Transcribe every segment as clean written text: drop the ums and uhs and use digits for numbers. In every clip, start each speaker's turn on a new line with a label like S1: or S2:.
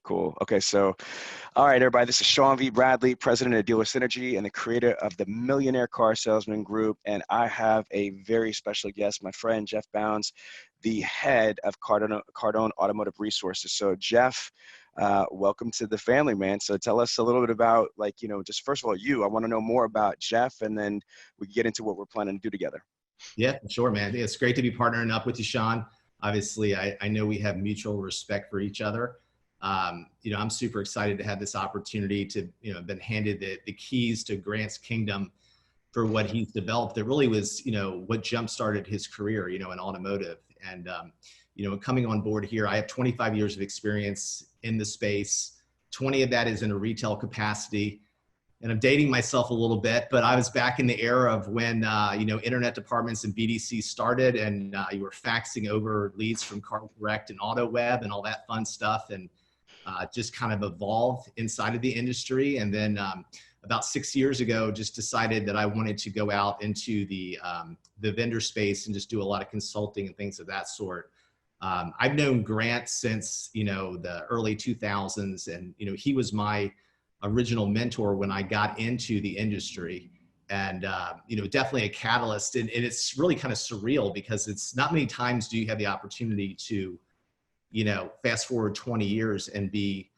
S1: Cool. Okay, so all right, everybody. This is Sean V. Bradley, president of Dealer Synergy and the creator of the Millionaire Car Salesman Group. And I have a very special guest, my friend Jeff Bounds, the head of Cardone Automotive Resources. So, Jeff, welcome to the family, man. So, tell us a little bit about, just first of all, you. I want to know more about Jeff, and then we can get into what we're planning to do together.
S2: Yeah, sure, man. It's great to be partnering up with you, Sean. Obviously, I know we have mutual respect for each other. I'm super excited to have this opportunity to, been handed the keys to Grant's kingdom for what he's developed. That really was, what jump-started his career, in automotive. And, coming on board here, I have 25 years of experience in the space. 20 of that is in a retail capacity. And I'm dating myself a little bit, but I was back in the era of when, internet departments and BDC started, and you were faxing over leads from CarCorrect and AutoWeb and all that fun stuff. And just kind of evolved inside of the industry. And then about 6 years ago, just decided that I wanted to go out into the vendor space and just do a lot of consulting and things of that sort. I've known Grant since, the early 2000s, and, he was my original mentor when I got into the industry. And, definitely a catalyst. And it's really kind of surreal because it's not many times do you have the opportunity to, fast forward 20 years and be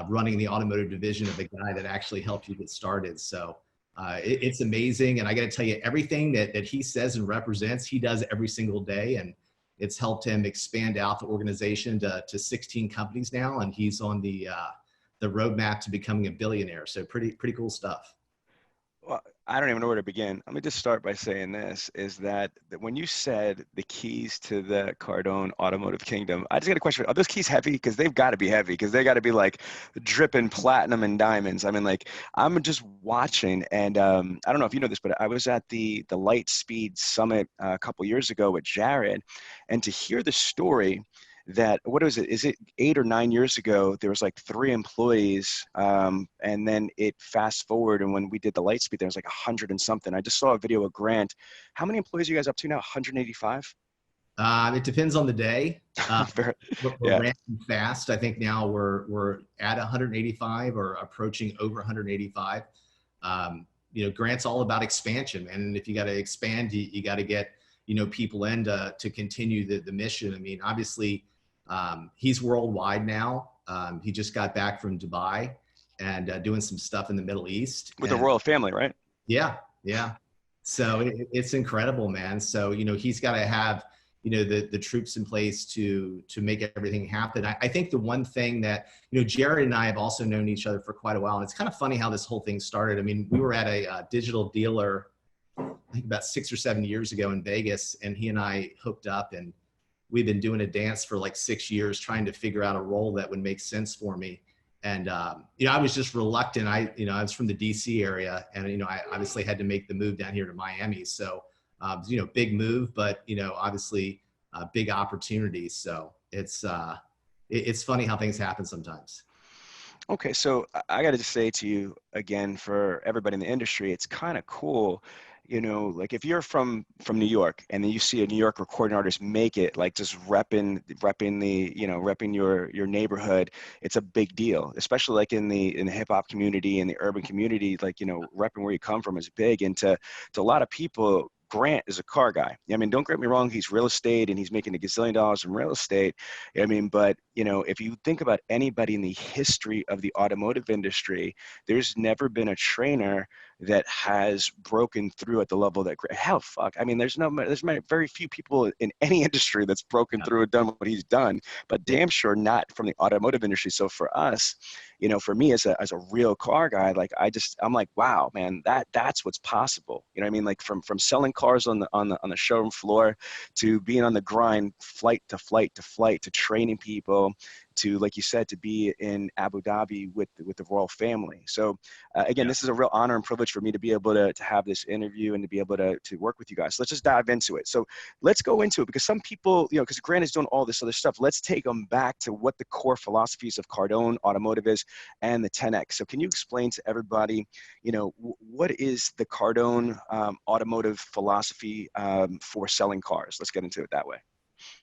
S2: running the automotive division of the guy that actually helped you get started. So it's amazing. And I got to tell you, everything that he says and represents, he does every single day. And it's helped him expand out the organization to 16 companies now. And he's on the roadmap to becoming a billionaire. So pretty cool stuff.
S1: Well, I don't even know where to begin. Let me just start by saying this, is that when you said the keys to the Cardone Automotive Kingdom, I just got a question. Are those keys heavy? Because they've got to be heavy, because they got to be like dripping platinum and diamonds. I mean, like, I'm just watching, and I don't know if you know this, but I was at the Light Speed Summit a couple years ago with Jared, and to hear the story that, what is it? Is it 8 or 9 years ago? There was like 3 employees, and then it fast forward, and when we did the Lightspeed, there was like 100 and something. I just saw a video of Grant. How many employees are you guys up to now? 185?
S2: It depends on the day. We're
S1: Yeah.
S2: ramping fast. I think now we're at 185 or approaching over 185. Grant's all about expansion, and if you got to expand, you got to get people in to continue the mission. I mean, obviously, he's worldwide now. He just got back from Dubai and doing some stuff in the Middle East.
S1: With the royal family, right?
S2: Yeah. So it's incredible, man. So, he's got to have, the troops in place to make everything happen. I think the one thing that, Jared and I have also known each other for quite a while. And it's kind of funny how this whole thing started. I mean, we were at a digital dealer, I think about 6 or 7 years ago in Vegas, and he and I hooked up, and we've been doing a dance for like 6 years, trying to figure out a role that would make sense for me. And, I was just reluctant. I was from the DC area, and, I obviously had to make the move down here to Miami. So, big move, but, obviously big opportunities. So it's funny how things happen sometimes.
S1: Okay, so I got to just say to you again, for everybody in the industry, it's kind of cool, like if you're from New York and then you see a New York recording artist make it, like just repping your neighborhood, it's a big deal, especially like in the hip hop community and the urban community, like, repping where you come from is big. And to a lot of people, Grant is a car guy. I mean, don't get me wrong, he's real estate and he's making $1 gazillion from real estate. I mean, but, if you think about anybody in the history of the automotive industry, there's never been a trainer that has broken through at the level that, I mean, there's very few people in any industry that's broken through and done what he's done, but damn sure not from the automotive industry. So for us, for me as a real car guy, like I'm like, wow, man, that's what's possible. You know what I mean? Like from selling cars on the showroom floor to being on the grind, flight to flight to flight, to training people, to, like you said, to be in Abu Dhabi with the royal family. So again, this is a real honor and privilege for me to be able to have this interview and to be able to work with you guys. So let's just dive into it. So let's go into it, because some people, because Grant is doing all this other stuff. Let's take them back to what the core philosophies of Cardone Automotive is and the 10X. So can you explain to everybody, what is the Cardone Automotive philosophy for selling cars? Let's get into it that way.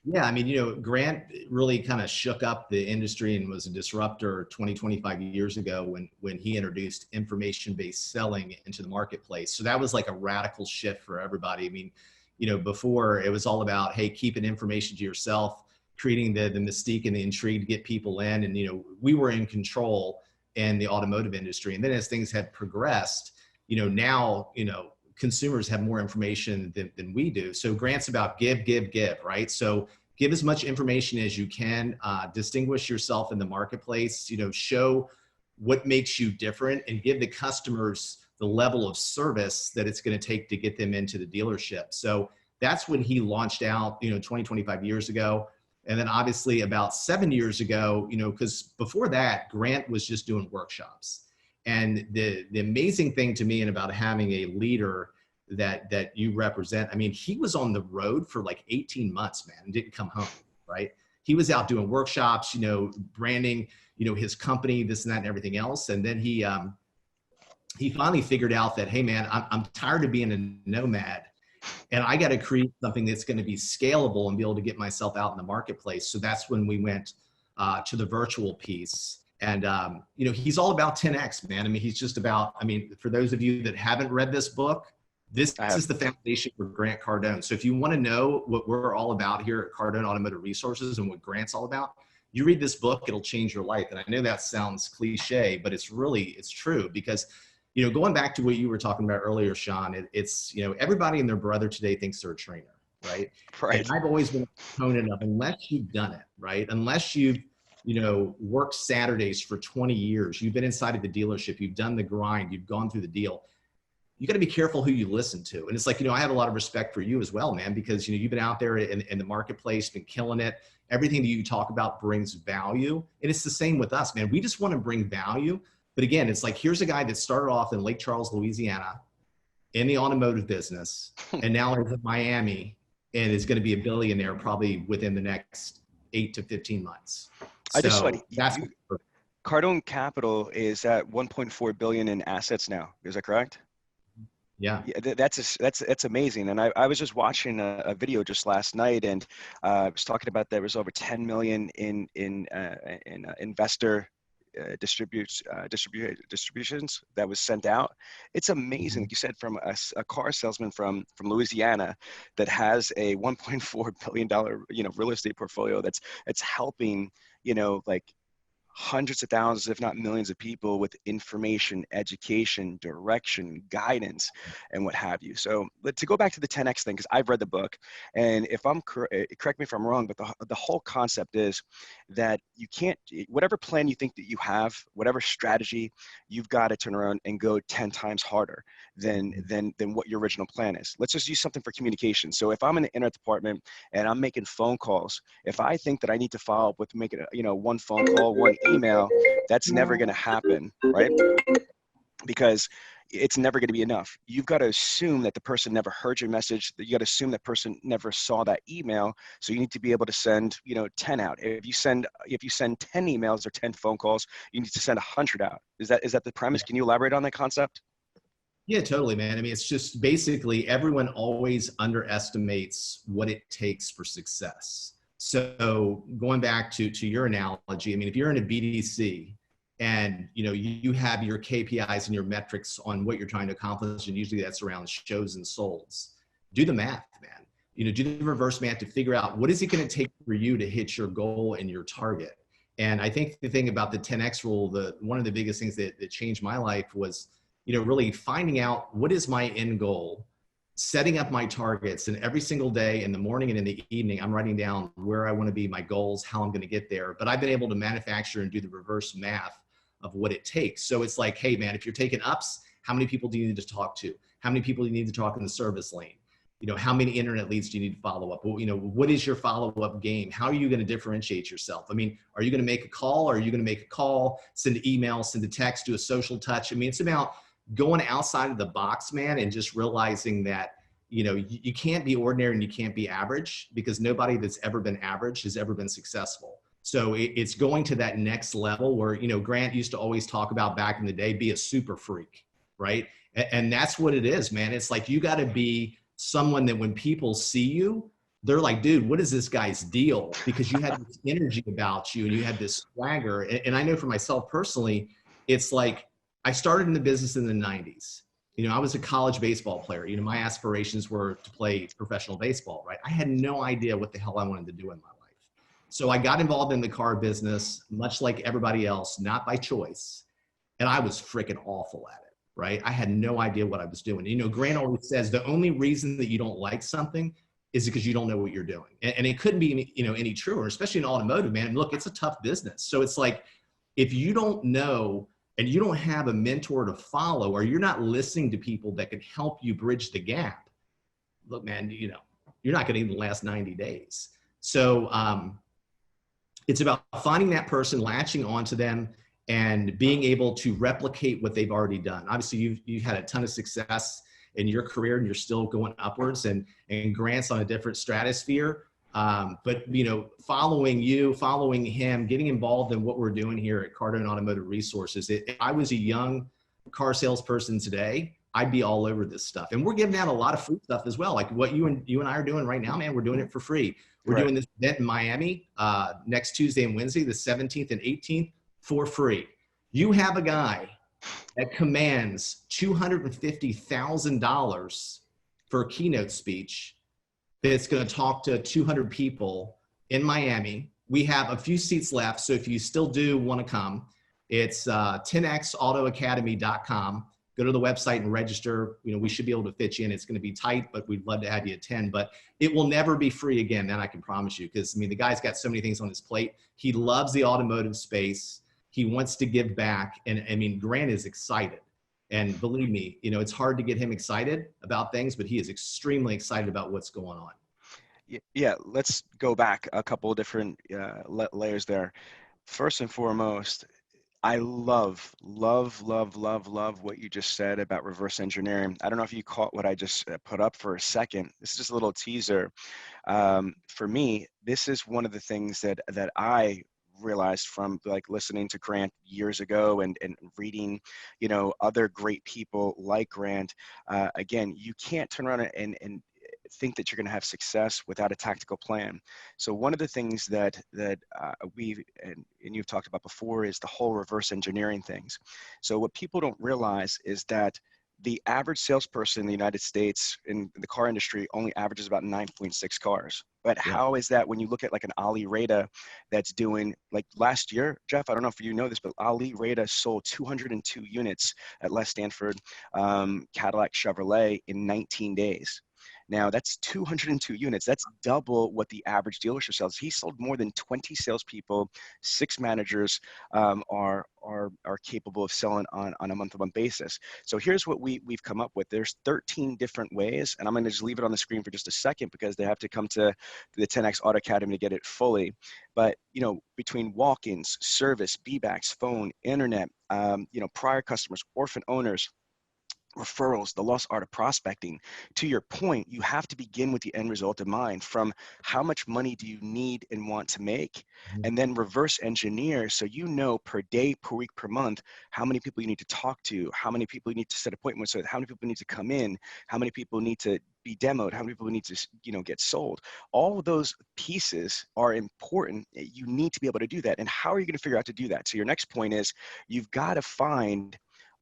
S2: Yeah, I mean, you know, Grant really kind of shook up the industry and was a disruptor 20, 25 years ago when he introduced information-based selling into the marketplace. So that was like a radical shift for everybody. I mean, you know, before it was all about, hey, keeping information to yourself, creating the mystique and the intrigue to get people in. And, you know, we were in control in the automotive industry. And then as things had progressed, you know, now, you know, consumers have more information than we do. So Grant's about give, give, give, right? So give as much information as you can, distinguish yourself in the marketplace, you know, show what makes you different and give the customers the level of service that it's going to take to get them into the dealership. So that's when he launched out, you know, 20, 25 years ago. And then obviously about 7 years ago, you know, because before that, Grant was just doing workshops. And the amazing thing to me and about having a leader that you represent, I mean, he was on the road for like 18 months, man, and didn't come home, right? He was out doing workshops, you know, branding, you know, his company, this and that and everything else. And then he finally figured out that, hey, man, I'm tired of being a nomad and I got to create something that's going to be scalable and be able to get myself out in the marketplace. So that's when we went to the virtual piece. And, you know, he's all about 10X, man. I mean, he's just about, I mean, for those of you that haven't read this book, this
S1: I have.
S2: is the foundation for Grant Cardone. So if you want to know what we're all about here at Cardone Automotive Resources and what Grant's all about, you read this book, it'll change your life. And I know that sounds cliche, but it's true because, you know, going back to what you were talking about earlier, Sean, it's, you know, everybody and their brother today thinks they're a trainer, right? And
S1: Right.
S2: I've always been a proponent of, unless you've done it, right? Unless you've, you know, worked Saturdays for 20 years, you've been inside of the dealership, you've done the grind, you've gone through the deal, you got to be careful who you listen to. And it's like, you know, I have a lot of respect for you as well, man, because, you know, you've been out there in the marketplace, been killing it. Everything that you talk about brings value. And it's the same with us, man. We just want to bring value. But again, it's like, here's a guy that started off in Lake Charles, Louisiana, in the automotive business, and now is in Miami and is going to be a billionaire probably within the next 8 to 15 months.
S1: I just saw it.
S2: So that's,
S1: Cardone Capital is at 1.4 billion in assets now. Is that correct?
S2: yeah.
S1: Yeah, that's amazing. And I was just watching a video just last night, and I was talking about there was over 10 million in investor distributions that was sent out. It's amazing, like you said, from a car salesman from Louisiana that has a 1.4 billion dollar, you know, real estate portfolio that's helping, you know, like hundreds of thousands, if not millions of people with information, education, direction, guidance, and what have you. So but to go back to the 10X thing, because I've read the book, and if I'm correct me if I'm wrong, but the whole concept is that you can't, whatever plan you think that you have, whatever strategy, you've got to turn around and go 10 times harder than what your original plan is. Let's just use something for communication. So if I'm in the internet department and I'm making phone calls, if I think that I need to follow up with making, you know, one phone call, one email, that's never going to happen, right? Because it's never going to be enough. You've got to assume that the person never heard your message. That you got to assume that person never saw that email. So you need to be able to send, you know, 10 out. If you send 10 emails or 10 phone calls, you need to send 100 out. Is that the premise? Can you elaborate on that concept?
S2: Yeah, totally, man. I mean, it's just basically everyone always underestimates what it takes for success. So going back to your analogy, I mean, if you're in a BDC and you know you have your KPIs and your metrics on what you're trying to accomplish, and usually that's around shows and solds, do the math, man. You know, do the reverse math to figure out what is it going to take for you to hit your goal and your target. And I think the thing about the 10X rule, one of the biggest things that changed my life was, you know, really finding out what is my end goal, setting up my targets, and every single day in the morning and in the evening, I'm writing down where I want to be, my goals, how I'm going to get there. But I've been able to manufacture and do the reverse math of what it takes. So it's like, hey, man, if you're taking ups, how many people do you need to talk to? How many people do you need to talk in the service lane? You know, how many internet leads do you need to follow up? Well, you know, what is your follow-up game? How are you going to differentiate yourself? I mean, are you going to make a call? Or are you going to make a call, send an email, send a text, do a social touch? I mean, it's about going outside of the box, man, and just realizing that, you know, you can't be ordinary and you can't be average, because nobody that's ever been average has ever been successful. So it's going to that next level where, you know, Grant used to always talk about back in the day, be a super freak, right? And that's what it is, man. It's like, you got to be someone that when people see you, they're like, dude, what is this guy's deal? Because you had this energy about you and you had this swagger. And I know for myself personally, it's like I started in the business in the 90s. You know, I was a college baseball player. You know, my aspirations were to play professional baseball, right? I had no idea what the hell I wanted to do in my life. So I got involved in the car business, much like everybody else, not by choice. And I was freaking awful at it, right? I had no idea what I was doing. You know, Grant always says the only reason that you don't like something is because you don't know what you're doing. And it couldn't be, you know, any truer, especially in automotive, man. Look, it's a tough business. So it's like, if you don't know and you don't have a mentor to follow, or you're not listening to people that can help you bridge the gap, look, man, you know, you're not going to even last 90 days. So it's about finding that person, latching onto them, and being able to replicate what they've already done. Obviously, you've had a ton of success in your career, and you're still going upwards. And Grant's on a different stratosphere. But you know, following you, following him, getting involved in what we're doing here at Cardone Automotive Resources. If I was a young car salesperson today, I'd be all over this stuff. And we're giving out a lot of free stuff as well. Like what you and I are doing right now, man, we're doing it for free. We're
S1: Right.
S2: doing this event in Miami next Tuesday and Wednesday, the 17th and 18th, for free. You have a guy that commands $250,000 for a keynote speech that's going to talk to 200 people in Miami. We have a few seats left, so if you still do want to come, it's 10xautoacademy.com. Go to the website and register. You know, we should be able to fit you in. It's going to be tight, but we'd love to have you attend. But it will never be free again, that I can promise you, because, I mean, the guy's got so many things on his plate. He loves the automotive space. He wants to give back. And I mean, Grant is excited. And believe me, you know, it's hard to get him excited about things, but he is extremely excited about what's going on.
S1: Yeah, let's go back a couple of different layers there. First and foremost, I love what you just said about reverse engineering. I don't know if you caught what I just put up for a second. This is just a little teaser. For me, this is one of the things that I realized from like listening to Grant years ago and reading, you know, other great people like Grant. Again, you can't turn around and think that you're going to have success without a tactical plan. So one of the things that we and you've talked about before is the whole reverse engineering things. So what people don't realize is that the average salesperson in the United States in the car industry only averages about 9.6 cars. But
S2: Yeah.
S1: how is that when you look at like an Ali Reda that's doing, like last year, Jeff, I don't know if you know this, but Ali Reda sold 202 units at Les Stanford Cadillac Chevrolet in 19 days. Now that's 202 units. That's double what the average dealership sells. He sold more than 20 salespeople, 6 managers are capable of selling on a month-to-month basis. So here's what we've come up with. There's 13 different ways, and I'm going to just leave it on the screen for just a second because they have to come to the 10X Auto Academy to get it fully. But you know, between walk-ins, service, B-backs, phone, internet, you know, prior customers, orphan owners, referrals, the lost art of prospecting. To your point, you have to begin with the end result in mind, from how much money do you need and want to make, and then reverse engineer so you know per day, per week, per month, how many people you need to talk to, how many people you need to set appointments with, how many people need to come in, how many people need to be demoed, how many people need to, you know, get sold. All of those pieces are important. You need to be able to do that. And how are you going to figure out to do that? So your next point is you've got to find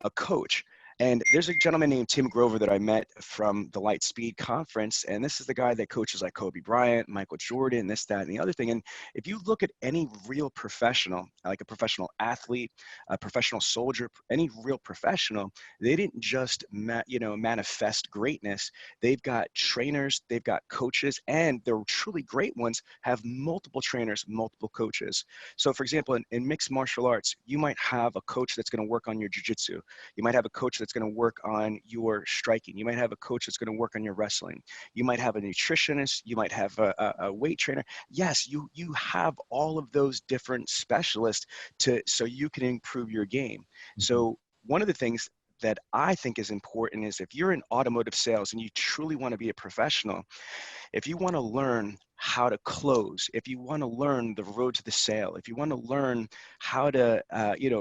S1: a coach. And there's a gentleman named Tim Grover that I met from the Lightspeed conference. And this is the guy that coaches like Kobe Bryant, Michael Jordan, this, that, and the other thing. And if you look at any real professional, like a professional athlete, a professional soldier, any real professional, they didn't just manifest greatness. They've got trainers, they've got coaches, and the truly great ones have multiple trainers, multiple coaches. So for example, in mixed martial arts, you might have a coach that's going to work on your jiu-jitsu. You might have a coach that's going to work on your striking. You might have a coach that's going to work on your wrestling. You might have a nutritionist. You might have a weight trainer. Yes, you have all of those different specialists so you can improve your game. So one of the things that I think is important is if you're in automotive sales and you truly want to be a professional, if you want to learn how to close, if you want to learn the road to the sale, if you want to learn how to,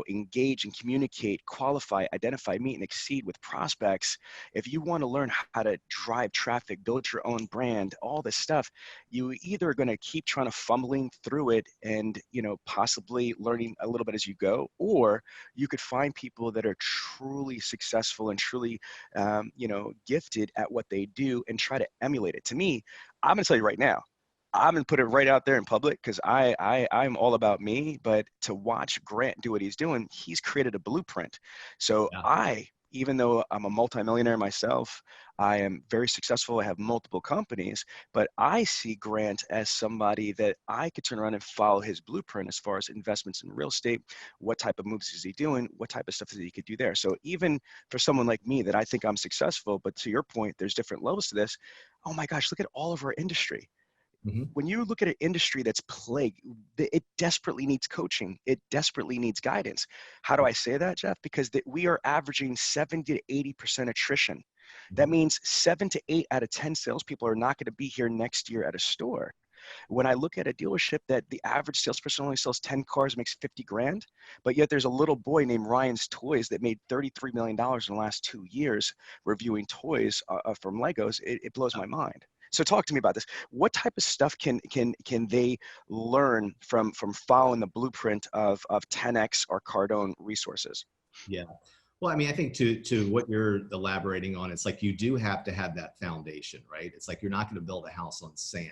S1: engage and communicate, qualify, identify, meet, and exceed with prospects, if you want to learn how to drive traffic, build your own brand, all this stuff, you either are going to keep trying to fumbling through it and, possibly learning a little bit as you go, or you could find people that are truly successful and truly, gifted at what they do and try to emulate it. To me, I'm going to tell you right now, I'm gonna put it right out there in public because I'm all about me. But to watch Grant do what he's doing, he's created a blueprint. So
S2: Yeah.
S1: even though I'm a multimillionaire myself, I am very successful. I have multiple companies, but I see Grant as somebody that I could turn around and follow his blueprint as far as investments in real estate. What type of moves is he doing? What type of stuff that he could do there? So even for someone like me that I think I'm successful, but to your point, there's different levels to this. Oh my gosh, look at all of our industry.
S2: Hmm.
S1: When you look at an industry that's plagued, it desperately needs coaching. It desperately needs guidance. How do I say that, Jeff? Because we are averaging 70 to 80% attrition. That means 7 to 8 out of 10 salespeople are not going to be here next year at a store. When I look at a dealership that the average salesperson only sells 10 cars, makes 50 grand, but yet there's a little boy named Ryan's Toys that made $33 million in the last 2 years reviewing toys from Legos, it blows my mind. So talk to me about this. What type of stuff can they learn from following the blueprint of 10X or Cardone resources?
S2: Yeah. Well, I mean, I think to what you're elaborating on, it's like you do have to have that foundation, right? It's like you're not going to build a house on sand.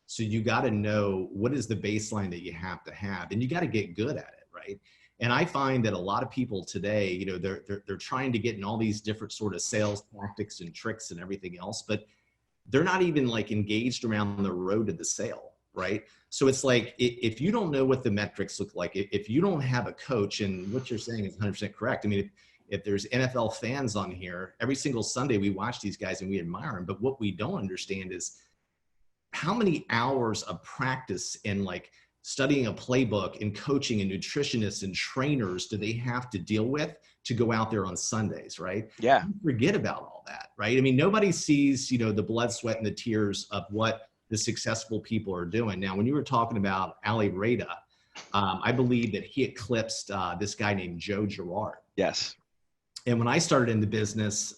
S2: So you got to know what is the baseline that you have to have, and you got to get good at it, right? And I find that a lot of people today, they're trying to get in all these different sort of sales tactics and tricks and everything else, but they're not even like engaged around the road to the sale, right? So it's like if you don't know what the metrics look like, if you don't have a coach, and what you're saying is 100% correct. I mean, if there's NFL fans on here, every single Sunday we watch these guys and we admire them. But what we don't understand is how many hours of practice and like studying a playbook and coaching and nutritionists and trainers do they have to deal with to go out there on Sundays, right?
S1: Yeah.
S2: You forget about all that, right? I mean, nobody sees, the blood, sweat, and the tears of what the successful people are doing. Now, when you were talking about Ali Rada, I believe that he eclipsed this guy named Joe Girard.
S1: Yes.
S2: And when I started in the business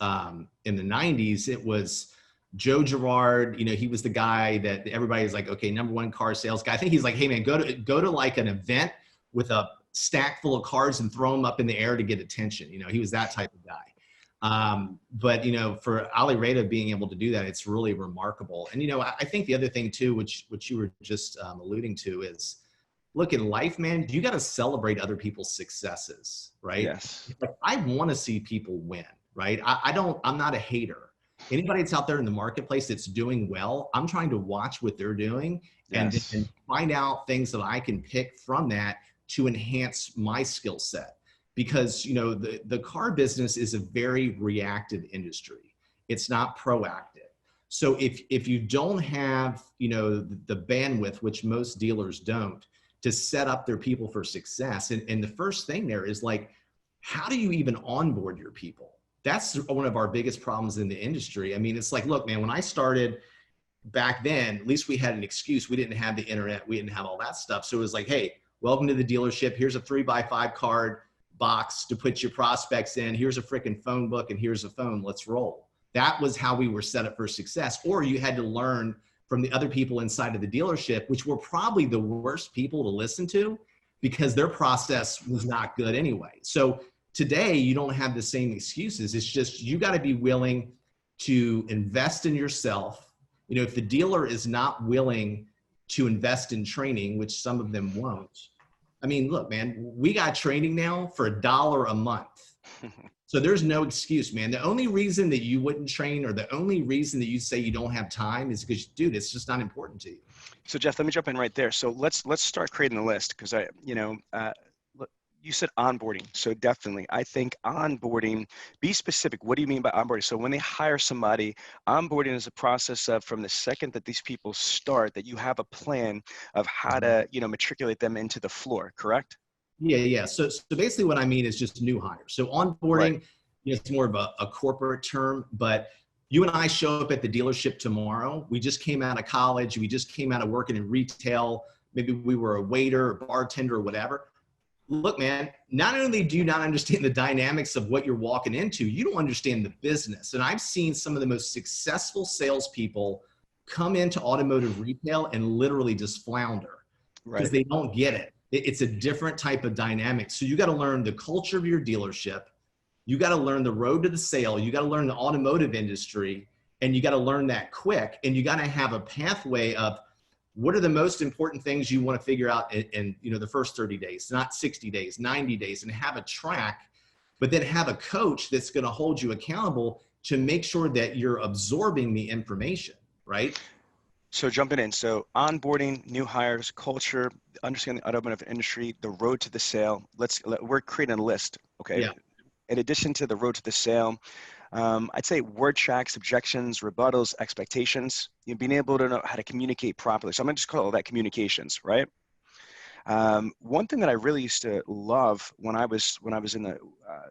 S2: in the 90s, it was Joe Girard. He was the guy that everybody's like, okay, number one car sales guy. I think he's like, hey man, go to like an event with a stack full of cars and throw them up in the air to get attention. He was that type of guy. But for Ali Rada being able to do that, it's really remarkable. And I think the other thing too, which you were just alluding to, is look, in life, man, you got to celebrate other people's successes, right?
S1: Yes.
S2: Like, I want to see people win, right? I'm not a hater. Anybody that's out there in the marketplace that's doing well, I'm trying to watch what they're doing
S1: Yes.
S2: and find out things that I can pick from that to enhance my skill set. Because, the car business is a very reactive industry. It's not proactive. So if you don't have, the bandwidth, which most dealers don't, to set up their people for success. And the first thing there is like, how do you even onboard your people? That's one of our biggest problems in the industry. I mean, it's like, look, man, when I started back then, at least we had an excuse. We didn't have the internet. We didn't have all that stuff. So it was like, hey, welcome to the dealership. Here's a 3x5 card box to put your prospects in. Here's a freaking phone book and here's a phone. Let's roll. That was how we were set up for success. Or you had to learn from the other people inside of the dealership, which were probably the worst people to listen to because their process was not good anyway. So today you don't have the same excuses. It's just, you got to be willing to invest in yourself. If the dealer is not willing to invest in training, which some of them won't, I mean, look, man, we got training now for $1 a month. So there's no excuse, man. The only reason that you wouldn't train, or the only reason that you say you don't have time, is because, dude, it's just not important to you.
S1: So Jeff, let me jump in right there. So let's start creating the list because you said onboarding. So definitely, I think onboarding, be specific. What do you mean by onboarding? So when they hire somebody, onboarding is a process of from the second that these people start, that you have a plan of how to, matriculate them into the floor, correct?
S2: Yeah. So basically what I mean is just new hires. So onboarding,
S1: Right.
S2: it's more of a corporate term, but You and I show up at the dealership tomorrow. We just came out of college. We just came out of working in retail. Maybe we were a waiter or bartender or whatever. Look, man, not only do you not understand the dynamics of what you're walking into, you don't understand the business. And I've seen some of the most successful salespeople come into automotive retail and literally just flounder because
S1: Right.
S2: they don't get it. It's a different type of dynamic. So you got to learn the culture of your dealership. You got to learn the road to the sale. You got to learn the automotive industry, and you got to learn that quick. And you got to have a pathway of what are the most important things you want to figure out in the first 30 days, not 60 days, 90 days, and have a track, but then have a coach that's going to hold you accountable to make sure that you're absorbing the information, right?
S1: So jumping in, so onboarding new hires, culture, understanding the automotive industry, the road to the sale. We're creating a list, okay?
S2: Yeah.
S1: In addition to the road to the sale, I'd say word tracks, objections, rebuttals, expectations. Being able to know how to communicate properly. So I'm gonna just call that communications, right? One thing that I really used to love when I was in the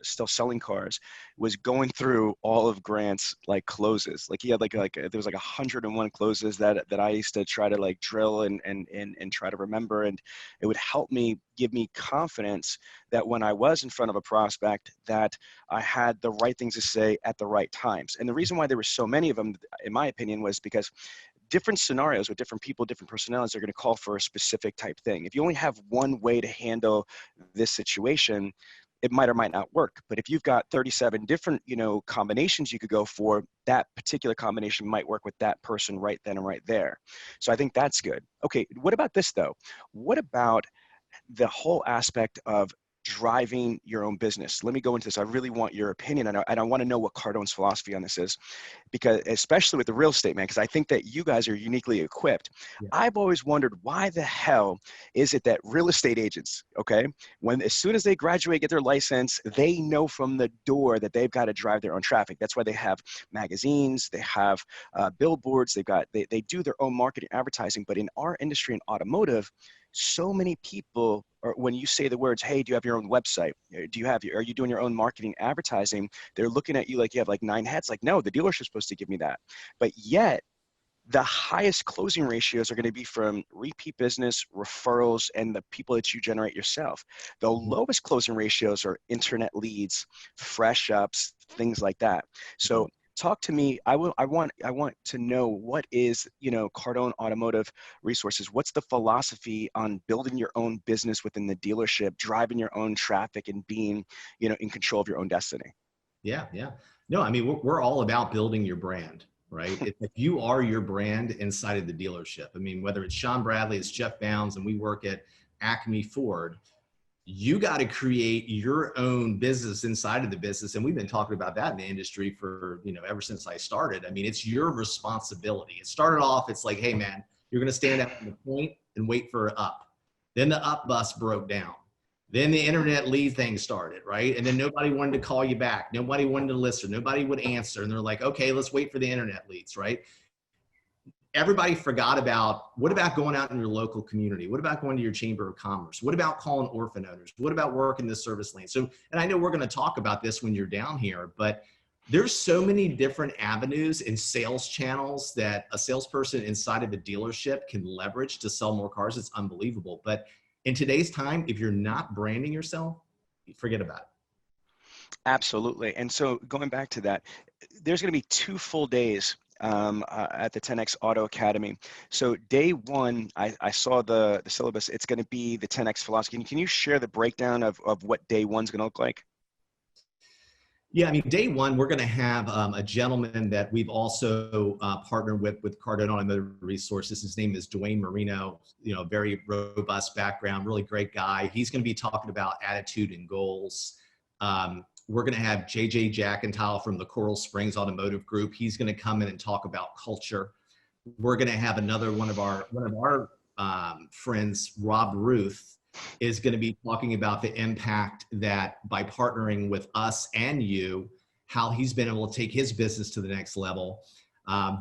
S1: still selling cars was going through all of Grant's like closes. Like he had there was like 101 closes that I used to try to like drill and try to remember, and it would help me give me confidence that when I was in front of a prospect that I had the right things to say at the right times. And the reason why there were so many of them, in my opinion, was because different scenarios with different people, different personalities are going to call for a specific type thing. If you only have one way to handle this situation, it might or might not work. But if you've got 37 different, combinations you could go for, that particular combination might work with that person right then and right there. So I think that's good. Okay, what about this though? What about the whole aspect of driving your own business? Let me go into this. I really want your opinion, and I want to know what Cardone's philosophy on this is, because especially with the real estate, man, because I think that you guys are uniquely equipped.
S2: Yeah.
S1: I've always wondered why the hell is it that real estate agents, okay, as soon as they graduate, get their license, they know from the door that they've got to drive their own traffic. That's why they have magazines, they have billboards, they do their own marketing advertising. But in our industry in automotive, so many people, or when you say the words, hey, do you have your own website? Are you doing your own marketing advertising? They're looking at you like you have like 9 heads. Like, no, the dealership's supposed to give me that. But yet, the highest closing ratios are going to be from repeat business, referrals, and the people that you generate yourself. The
S2: Mhm.
S1: lowest closing ratios are internet leads, fresh ups, things like that. So talk to me. I want to know what is, Cardone Automotive Resources. What's the philosophy on building your own business within the dealership, driving your own traffic, and being, in control of your own destiny?
S2: Yeah, yeah. No, I mean, we're all about building your brand, right? If you are your brand inside of the dealership, I mean, whether it's Sean Bradley, it's Jeff Bounds, and we work at Acme Ford, you got to create your own business inside of the business. And we've been talking about that in the industry for, ever since I started. I mean, it's your responsibility. It started off, it's like, hey, man, you're going to stand out in the point and wait for an up. Then the up bus broke down. Then the internet lead thing started, right? And then nobody wanted to call you back. Nobody wanted to listen. Nobody would answer. And they're like, okay, let's wait for the internet leads, right? Everybody forgot about what about going out in your local community? What about going to your chamber of commerce? What about calling orphan owners? What about working the service lane? So, and I know we're going to talk about this when you're down here, but there's so many different avenues and sales channels that a salesperson inside of a dealership can leverage to sell more cars. It's unbelievable. But in today's time, if you're not branding yourself, forget about it.
S1: Absolutely. And so going back to that, there's going to be 2 full days at the 10X Auto Academy. So day one, I saw the syllabus. It's going to be the 10X philosophy. Can you share the breakdown of what day one's going to look like?
S2: Yeah, I mean, day one, we're going to have a gentleman that we've also partnered with Cardone Automotive Resources. His name is Dwayne Marino, very robust background, really great guy. He's going to be talking about attitude and goals. We're going to have JJ Jackentile from the Coral Springs Automotive Group. He's going to come in and talk about culture. We're going to have another one of our friends, Rob Ruth, is going to be talking about the impact that by partnering with us and you, how he's been able to take his business to the next level.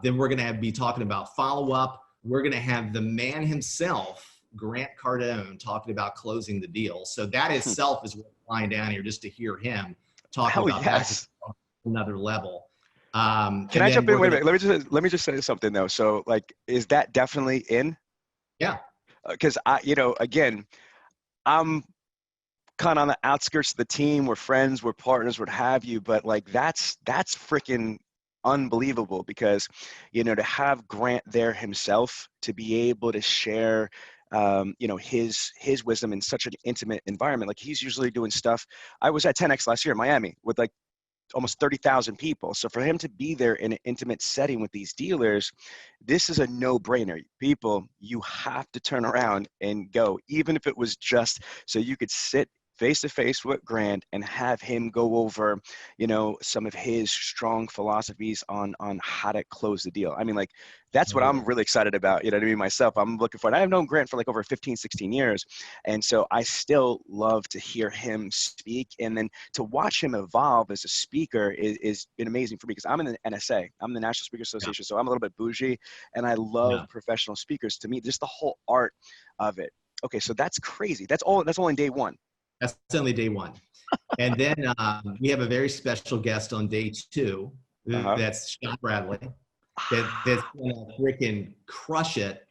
S2: Then we're going to be talking about follow-up. We're going to have the man himself, Grant Cardone, talking about closing the deal. So that itself is worth flying down here just to hear him talk
S1: Oh,
S2: about that
S1: yes.
S2: another level.
S1: Can
S2: And
S1: I
S2: then
S1: jump in?
S2: we're
S1: Wait a
S2: going to,
S1: minute. Let me just say something though. So like, is that definitely in?
S2: yeah,
S1: Because again, I'm kind of on the outskirts of the team. We're friends, we're partners, what have you. But like, that's freaking unbelievable because, to have Grant there himself to be able to share, his wisdom in such an intimate environment. Like he's usually doing stuff. I was at 10X last year in Miami with like almost 30,000 people. So for him to be there in an intimate setting with these dealers, this is a no-brainer. People, you have to turn around and go, even if it was just so you could sit face to face with Grant and have him go over, some of his strong philosophies on how to close the deal. I mean, like that's what I'm
S2: totally.
S1: really excited about. You know what I mean? Myself, I'm looking for it. I have known Grant for like over 15, 16 years. And so I still love to hear him speak. And then to watch him evolve as a speaker is been amazing for me because I'm in the NSA. I'm the National Speaker
S2: Yeah.
S1: Association, so I'm a little bit bougie, and I love
S2: Yeah.
S1: professional speakers. To me, just the whole art of it. Okay, so that's crazy. That's all. That's only day one.
S2: That's only day one. And then we have a very special guest on day two.
S1: Uh huh.
S2: That's Sean Bradley. That's going to freaking crush it,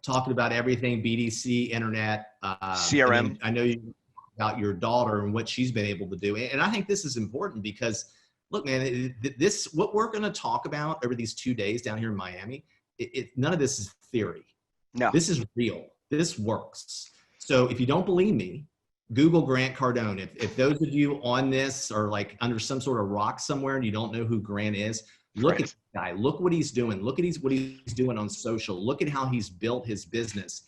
S2: talking about everything BDC, internet. And
S1: CRM.
S2: then I know you about your daughter and what she's been able to do. And I think this is important because, look, man, this what we're going to talk about over these 2 days down here in Miami. None of this is theory.
S1: No,
S2: This is real. This works. So if you don't believe me, Google Grant Cardone. If those of you on this are like under some sort of rock somewhere and you don't know who Grant is, look at
S1: right.
S2: this guy. Look what he's doing. Look at what he's doing on social. Look at how he's built his business.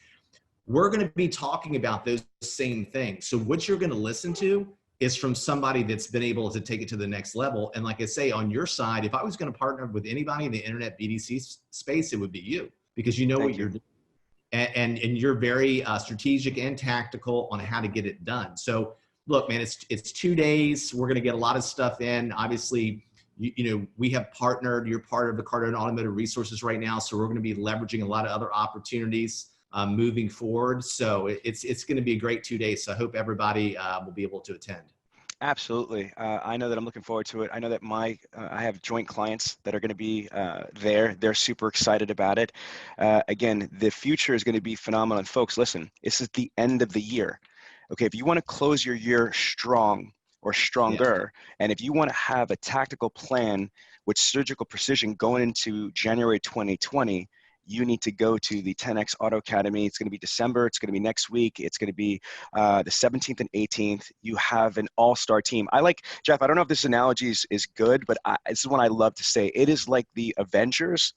S2: We're going to be talking about those same things. So what you're going to listen to is from somebody that's been able to take it to the next level. And like I say, on your side, if I was going to partner with anybody in the internet BDC space, it would be you because you know what
S1: Thank
S2: you're
S1: you.
S2: doing and you're very strategic and tactical on how to get it done. So look, man, it's 2 days. We're going to get a lot of stuff in. Obviously, we have partnered. You're part of the Cardone Automotive resources right now, so we're going to be leveraging a lot of other opportunities moving forward. So it's going to be a great 2 days. So I hope everybody will be able to attend.
S1: Absolutely. I know that I'm looking forward to it. I know that I have joint clients that are going to be there. They're super excited about it. Again, the future is going to be phenomenal. And folks, listen, this is the end of the year. Okay, if you want to close your year strong or
S2: Yeah.
S1: stronger, and if you want to have a tactical plan with surgical precision going into January 2020, you need to go to the 10X Auto Academy. It's going to be December. It's going to be next week. It's going to be the 17th and 18th. You have an all-star team. I like, Jeff, I don't know if this analogy is good, but this is one I love to say. It is like the Avengers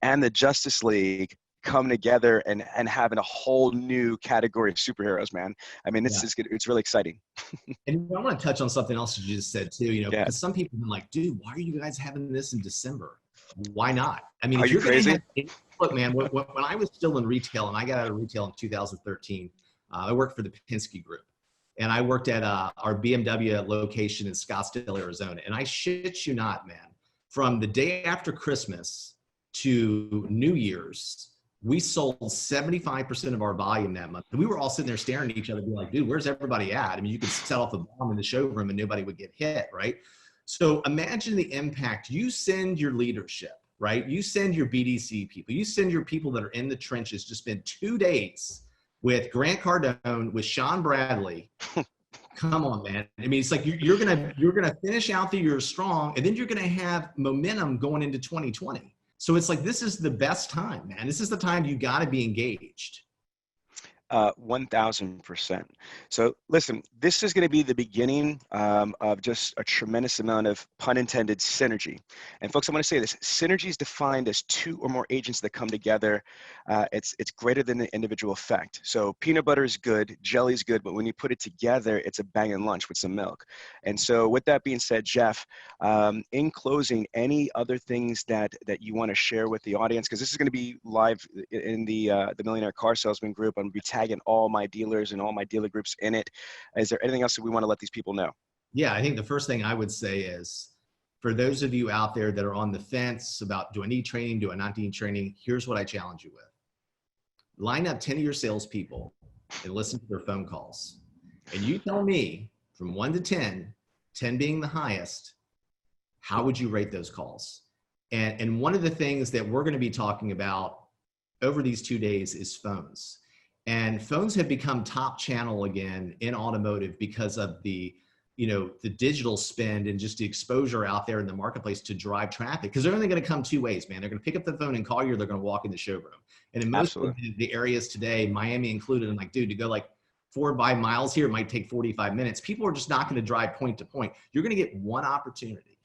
S1: and the Justice League come together and having a whole new category of superheroes, man. I mean,
S2: Yeah.
S1: it's really exciting.
S2: And I want to touch on something else you just said too,
S1: Yeah.
S2: because some people are like, dude, why are you guys having this in December? Why not? I mean,
S1: Are
S2: if
S1: you
S2: you're going to
S1: crazy?
S2: have, look, man, when I was still in retail and I got out of retail in 2013, I worked for the Penske Group and I worked at our BMW location in Scottsdale, Arizona. And I shit you not, man, from the day after Christmas to New Year's, we sold 75% of our volume that month. And we were all sitting there staring at each other, being like, dude, where's everybody at? I mean, you could set off a bomb in the showroom and nobody would get hit, right? So imagine the impact. You send your leadership, right? You send your BDC people, you send your people that are in the trenches to spend 2 days with Grant Cardone, with Sean Bradley. Come on, man. I mean, it's like you're gonna finish out the year strong, and then you're gonna have momentum going into 2020. So it's like this is the best time, man. This is the time you got to be engaged.
S1: 1000%. So listen, this is going to be the beginning of just a tremendous amount of pun intended synergy. And folks, I'm going to say this: synergy is defined as two or more agents that come together. It's greater than the individual effect. So peanut butter is good, jelly is good, but when you put it together, it's a banging lunch with some milk. And so, with that being said, Jeff, in closing, any other things that you want to share with the audience? Because this is going to be live in the Millionaire Car Salesman group. I'm going to be tagging all my dealers and all my dealer groups in it. Is there anything else that we want to let these people know?
S2: Yeah, I think the first thing I would say is for those of you out there that are on the fence about do I need training, do I not need training, here's what I challenge you with. Line up 10 of your salespeople and listen to their phone calls. And you tell me from 1 to 10, 10 being the highest, how would you rate those calls? And one of the things that we're going to be talking about over these 2 days is phones. And phones have become top channel again in automotive because of the digital spend and just the exposure out there in the marketplace to drive traffic. Because they're only going to come two ways, man. They're going to pick up the phone and call you, or they're going to walk in the showroom. And in most of
S1: Absolutely.
S2: the areas today, Miami included, I'm like, dude, to go like 4 or 5 miles here, it might take 45 minutes. People are just not going to drive point to point. You're going to get one opportunity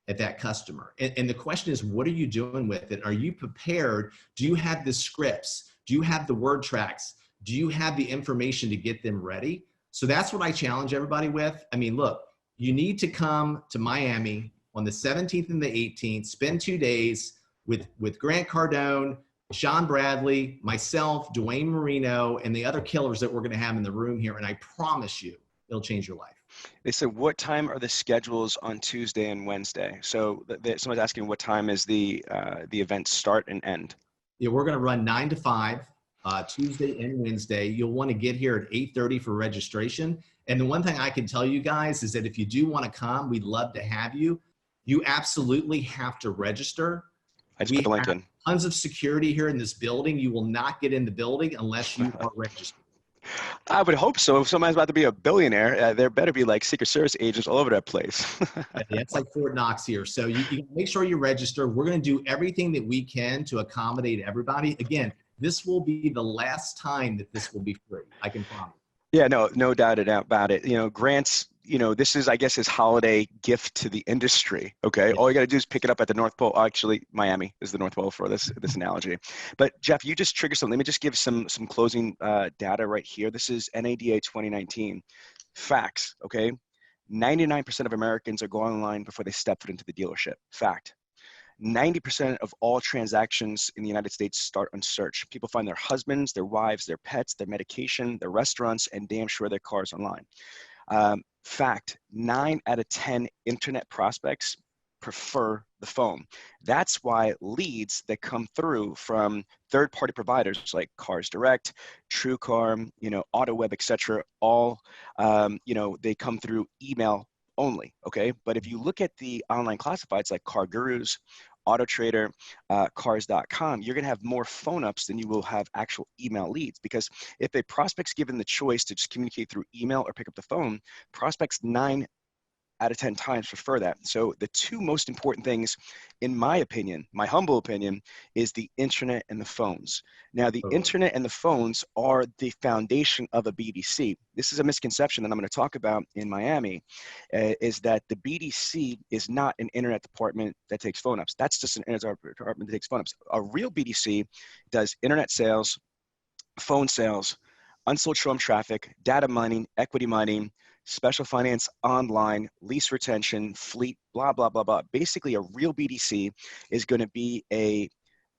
S2: at that customer. And the question is, what are you doing with it? Are you prepared? Do you have the scripts? Do you have the word tracks? Do you have the information to get them ready? So that's what I challenge everybody with. I mean, look, you need to come to Miami on the 17th and the 18th, spend 2 days with Grant Cardone, Sean Bradley, myself, Dwayne Marino, and the other killers that we're going to have in the room here. And I promise you, it'll change your life.
S1: They said, what time are the schedules on Tuesday and Wednesday? So someone's asking, what time is the event start and end?
S2: Yeah, we're going to run 9 to 5, Tuesday and Wednesday. You'll want to get here at 8:30 for registration. And the one thing I can tell you guys is that if you do want to come, we'd love to have you. You absolutely have to register.
S1: I just put
S2: We
S1: the link
S2: have
S1: in.
S2: tons of security here in this building. You will not get in the building unless you are registered.
S1: I would hope so. If someone's about to be a billionaire, there better be like Secret Service agents all over that place.
S2: Yeah, it's like Fort Knox here. So you make sure you register. We're going to do everything that we can to accommodate everybody. Again, this will be the last time that this will be free. I can promise.
S1: Yeah, no doubt about it. Grant's, this is, I guess, his holiday gift to the industry. Okay.
S2: Yeah.
S1: All you got to do is pick it up at the North Pole. Actually, Miami is the North Pole for this analogy. But Jeff, you just triggered something. Let me just give some closing data right here. This is NADA 2019 facts. Okay. 99% of Americans are going online before they step foot into the dealership. Fact. 90% of all transactions in the United States start on search. People find their husbands, their wives, their pets, their medication, their restaurants, and damn sure their cars online. Fact, 9 out of 10 internet prospects prefer the phone. That's why leads that come through from third-party providers like Cars Direct, TrueCar, AutoWeb, etc., all, they come through email only, okay? But if you look at the online classifieds like Car Gurus, Auto Trader, cars.com, you're going to have more phone ups than you will have actual email leads. Because if a prospect's given the choice to just communicate through email or pick up the phone, prospects 9 out of 10 times prefer that. So the two most important things, in my opinion, my humble opinion, is the internet and the phones. Now, the internet and the phones are the foundation of a BDC. This is a misconception that I'm going to talk about in Miami, is that the BDC is not an internet department that takes phone ups. That's just an internet department that takes phone ups. A real BDC does internet sales, phone sales, unsold showroom traffic, data mining, equity mining, special finance online, lease retention, fleet, blah, blah, blah, blah. Basically, a real BDC is going to be a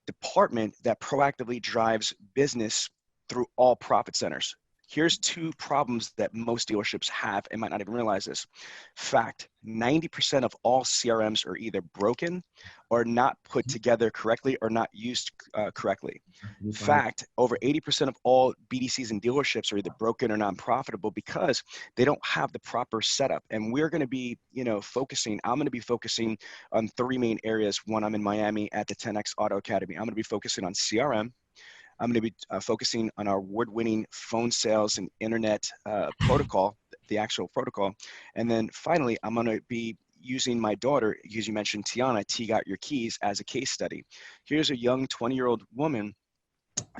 S1: department that proactively drives business through all profit centers. Here's two problems that most dealerships have and might not even realize this. Fact, 90% of all CRMs are either broken or not put together correctly or not used correctly. Fact, over 80% of all BDCs and dealerships are either broken or non-profitable because they don't have the proper setup. And we're going to be, I'm going to be focusing on three main areas. One, I'm in Miami at the 10X Auto Academy. I'm going to be focusing on CRM. I'm going to be focusing on our award-winning phone sales and internet protocol, the actual protocol. And then finally, I'm going to be using my daughter, as you mentioned, Tiana, T Got Your Keys, as a case study. Here's a young 20-year-old woman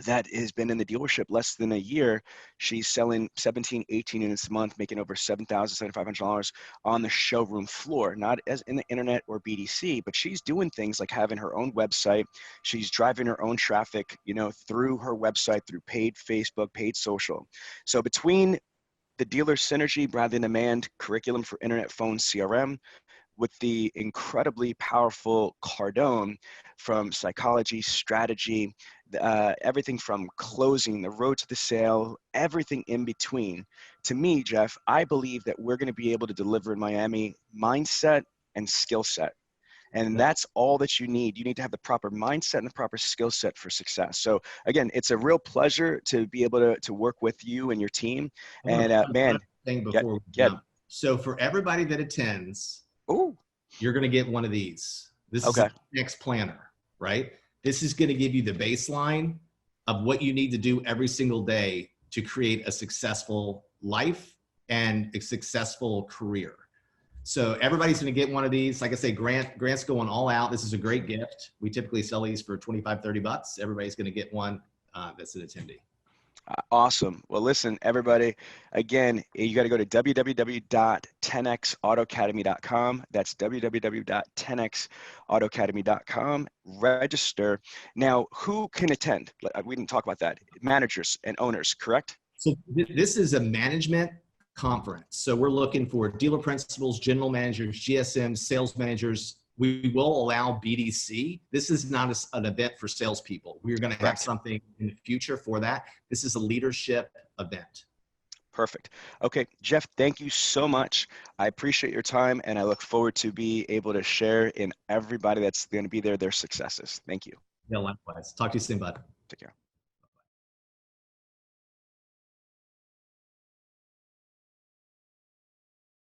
S1: that has been in the dealership less than a year. She's selling 17, 18 units a month, making over $7,000, $7,500 on the showroom floor, not as in the internet or BDC, but she's doing things like having her own website. She's driving her own traffic, through her website, through paid Facebook, paid social. So between the dealer synergy, brand and demand curriculum for internet, phone, CRM, with the incredibly powerful Cardone from psychology, strategy, everything from closing, the road to the sale, everything in between. To me, Jeff, I believe that we're going to be able to deliver in Miami mindset and skill set. And that's all that you need. You need to have the proper mindset and the proper skill set for success. So again, it's a real pleasure to be able to work with you and your team.
S2: I want to
S1: And man,
S2: thing
S1: yeah,
S2: before we
S1: yeah.
S2: jump. So for everybody that attends,
S1: Ooh.
S2: you're going to get one of these. This is
S1: Okay.
S2: the next planner, right? This is going to give you the baseline of what you need to do every single day to create a successful life and a successful career. So everybody's going to get one of these. Like I say, Grant's going all out. This is a great gift. We typically sell these for 25, 30 bucks. Everybody's going to get one that's an attendee.
S1: Awesome. Well, listen, everybody, again, you got to go to www.10xautoacademy.com. That's www.10xautoacademy.com. Register. Now, who can attend? We didn't talk about that. Managers and owners, correct?
S2: So this is a management conference. So we're looking for dealer principals, general managers, GSMs, sales managers. We will allow BDC. This is not an event for salespeople. We're going to have something in the future for that. This is a leadership event.
S1: Perfect. Okay, Jeff, thank you so much. I appreciate your time, and I look forward to be able to share in everybody that's going to be there their successes. Thank you.
S2: Yeah, likewise. Talk to you soon, bud.
S1: Take care.